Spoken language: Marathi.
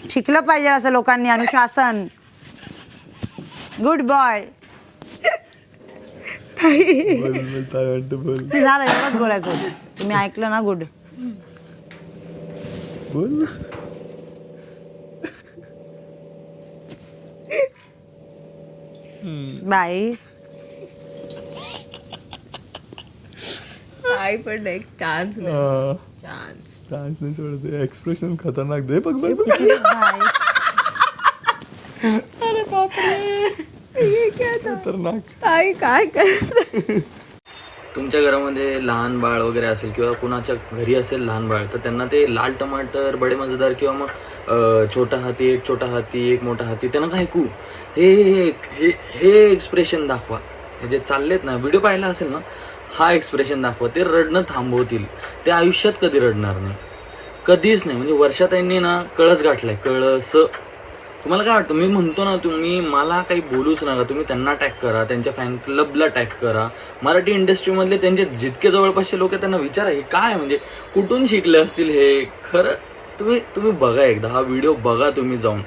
शिकलं पाहिजे असं लोकांनी, अनुशासन. Good boy. झालं एवढंच बोलायचं. तुम्ही ऐकलं ना. गुड बोल. बाय. काय पण एक चान्स नाही सोडते. एक्सप्रेशन खतरनाक दे फक्त. बाय. अरे बापरे, खतरनाक. काय काय तुमच्या घरामध्ये लहान बाळ वगैरे असेल किंवा कुणाच्या घरी असेल लहान बाळ, तर त्यांना ते लाल टमाटर, बडे मजेदार किंवा मग छोटा हाती एक मोठा हाती, त्यांना काय ऐकू हे एक्सप्रेशन दाखवा. हे जे चाललेत ना, व्हिडिओ पाहिला असेल ना, हा एक्सप्रेशन दाखवा. ते रडणं थांबवतील. ते आयुष्यात कधी रडणार नाही, कधीच नाही. म्हणजे वर्षात त्यांनी ना कळस गाठलाय, कळस. तुम्हाला काय वाटतं? मी म्हणतो ना, तुम्ही मला काही बोलूच नका. तुम्ही त्यांना टॅग करा, त्यांच्या फॅन क्लबला टॅग करा. मराठी इंडस्ट्रीमधले त्यांचे जितके जवळपासचे लोक आहेत त्यांना विचारा, हे काय म्हणजे कुठून शिकले असतील हे. खरं तुम्ही बघा एकदा हा व्हिडिओ बघा तुम्ही जाऊन.